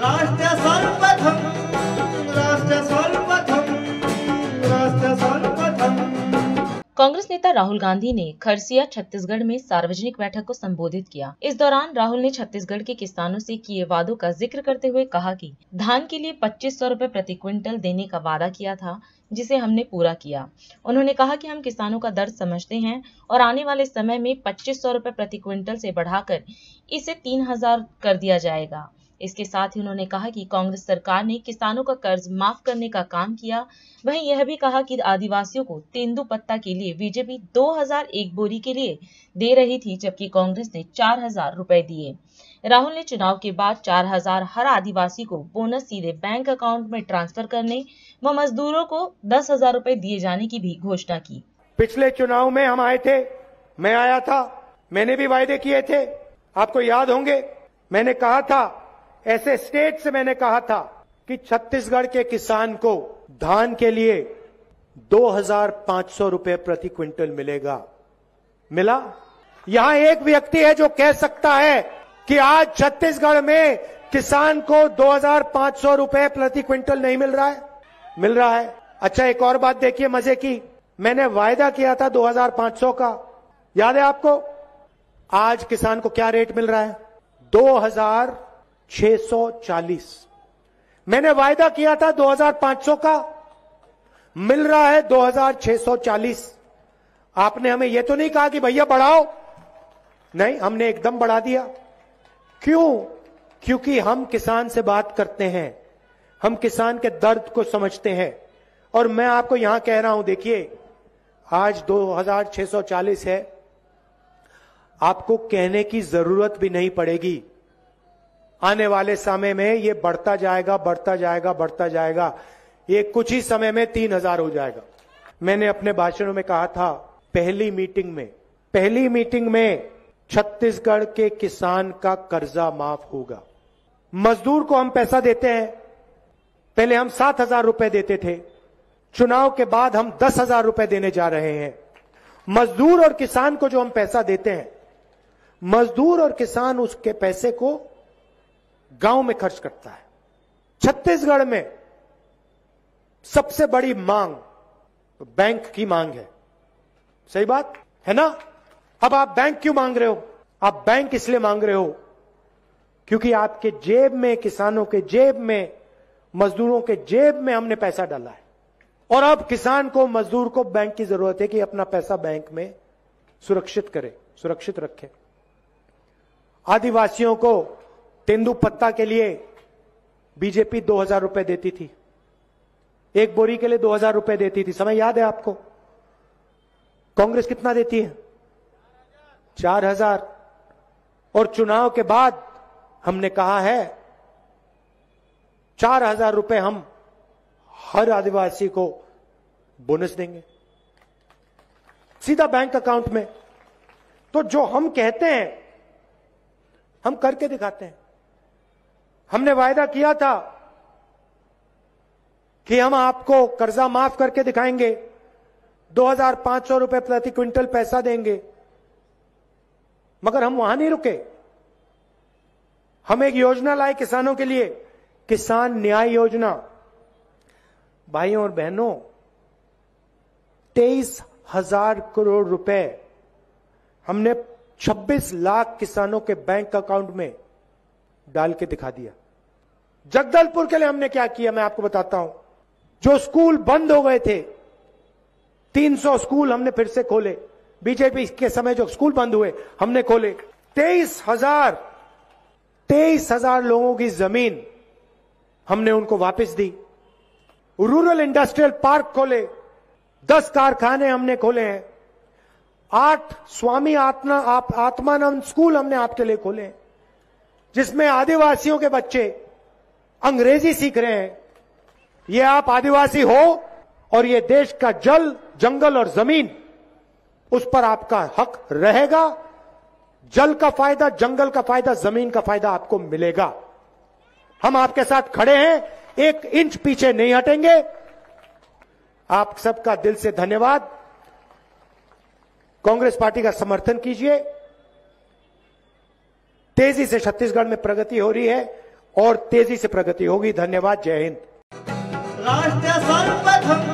राष्ट्र सर्वप्रथम, राष्ट्र सर्वप्रथम, राष्ट्र सर्वप्रथम। कांग्रेस नेता राहुल गांधी ने खरसिया छत्तीसगढ़ में सार्वजनिक बैठक को संबोधित किया। इस दौरान राहुल ने छत्तीसगढ़ के किसानों से किए वादों का जिक्र करते हुए कहा कि धान के लिए 2500 रुपए प्रति क्विंटल देने का वादा किया था, जिसे हमने पूरा किया। उन्होंने कहा कि हम किसानों का दर्द समझते हैं और आने वाले समय में 2500 रुपए प्रति क्विंटल से बढ़ाकर इसे 3000 कर दिया जाएगा। इसके साथ ही उन्होंने कहा कि कांग्रेस सरकार ने किसानों का कर्ज माफ करने का काम किया। वहीं यह भी कहा कि आदिवासियों को तेंदुपत्ता के लिए बीजेपी 2000 एक बोरी के लिए दे रही थी, जबकि कांग्रेस ने 4000 रुपए दिए। राहुल ने चुनाव के बाद 4000 हर आदिवासी को बोनस सीधे बैंक अकाउंट में ट्रांसफर करने व मजदूरों को 10,000 रुपए दिए जाने की भी घोषणा की। पिछले चुनाव में हम आए थे, मैं आया था, मैंने भी वायदे किए थे, आपको याद होंगे। मैंने कहा था, ऐसे स्टेट से मैंने कहा था कि छत्तीसगढ़ के किसान को धान के लिए 2500 रुपए प्रति क्विंटल मिलेगा। मिला? यहां एक व्यक्ति है जो कह सकता है कि आज छत्तीसगढ़ में किसान को 2500 रुपए प्रति क्विंटल नहीं मिल रहा है? मिल रहा है। अच्छा, एक और बात देखिए मजे की, मैंने वायदा किया था 2500 का, याद है आपको? आज किसान को क्या रेट मिल रहा है? 2640। मैंने वायदा किया था 2500 का, मिल रहा है 2640। आपने हमें यह तो नहीं कहा कि भैया बढ़ाओ, नहीं, हमने एकदम बढ़ा दिया। क्यों? क्योंकि हम किसान से बात करते हैं, हम किसान के दर्द को समझते हैं। और मैं आपको यहां कह रहा हूं, देखिए आज 2640 है, आपको कहने की जरूरत भी नहीं पड़ेगी। आने वाले समय में ये बढ़ता जाएगा, बढ़ता जाएगा, बढ़ता जाएगा। ये कुछ ही समय में 3000 हो जाएगा। मैंने अपने भाषणों में कहा था, पहली मीटिंग में छत्तीसगढ़ के किसान का कर्जा माफ होगा। मजदूर को हम पैसा देते हैं, पहले हम 7000 रुपए देते थे, चुनाव के बाद हम 10,000 रुपए देने जा रहे हैं। मजदूर और किसान को जो हम पैसा देते हैं, मजदूर और किसान उसके पैसे को गांव में खर्च करता है। छत्तीसगढ़ में सबसे बड़ी मांग तो बैंक की मांग है, सही बात है ना? अब आप बैंक क्यों मांग रहे हो? आप बैंक इसलिए मांग रहे हो क्योंकि आपके जेब में, किसानों के जेब में, मजदूरों के जेब में हमने पैसा डाला है। और अब किसान को, मजदूर को बैंक की जरूरत है कि अपना पैसा बैंक में सुरक्षित करे, सुरक्षित रखे। आदिवासियों को तेंदुपत्ता के लिए बीजेपी 2000 रुपए देती थी, एक बोरी के लिए 2000 रुपए देती थी। समय याद है आपको? कांग्रेस कितना देती है? 4000। और चुनाव के बाद हमने कहा है 4000 रुपए हम हर आदिवासी को बोनस देंगे, सीधा बैंक अकाउंट में। तो जो हम कहते हैं हम करके दिखाते हैं। हमने वायदा किया था कि हम आपको कर्जा माफ करके दिखाएंगे, 2500 रुपए प्रति क्विंटल पैसा देंगे, मगर हम वहां नहीं रुके। हम एक योजना लाए किसानों के लिए, किसान न्याय योजना। भाइयों और बहनों, 23,000 करोड़ रुपए हमने 26 लाख किसानों के बैंक अकाउंट में डाल के दिखा दिया। जगदलपुर के लिए हमने क्या किया मैं आपको बताता हूं। जो स्कूल बंद हो गए थे, 300 स्कूल हमने फिर से खोले। बीजेपी के समय जो स्कूल बंद हुए हमने खोले। 23,000 लोगों की जमीन हमने उनको वापस दी। रूरल इंडस्ट्रियल पार्क खोले, 10 कारखाने हमने खोले हैं, 8 स्वामी आत्मानंद स्कूल हमने आपके लिए खोले हैं, जिसमें आदिवासियों के बच्चे अंग्रेजी सीख रहे हैं। ये आप आदिवासी हो और ये देश का जल, जंगल और जमीन, उस पर आपका हक रहेगा। जल का फायदा, जंगल का फायदा, जमीन का फायदा आपको मिलेगा। हम आपके साथ खड़े हैं, 1 इंच पीछे नहीं हटेंगे। आप सबका दिल से धन्यवाद। कांग्रेस पार्टी का समर्थन कीजिए। तेजी से छत्तीसगढ़ में प्रगति हो रही है और तेजी से प्रगति होगी। धन्यवाद। जय हिंद। राष्ट्र सर्वप्रथम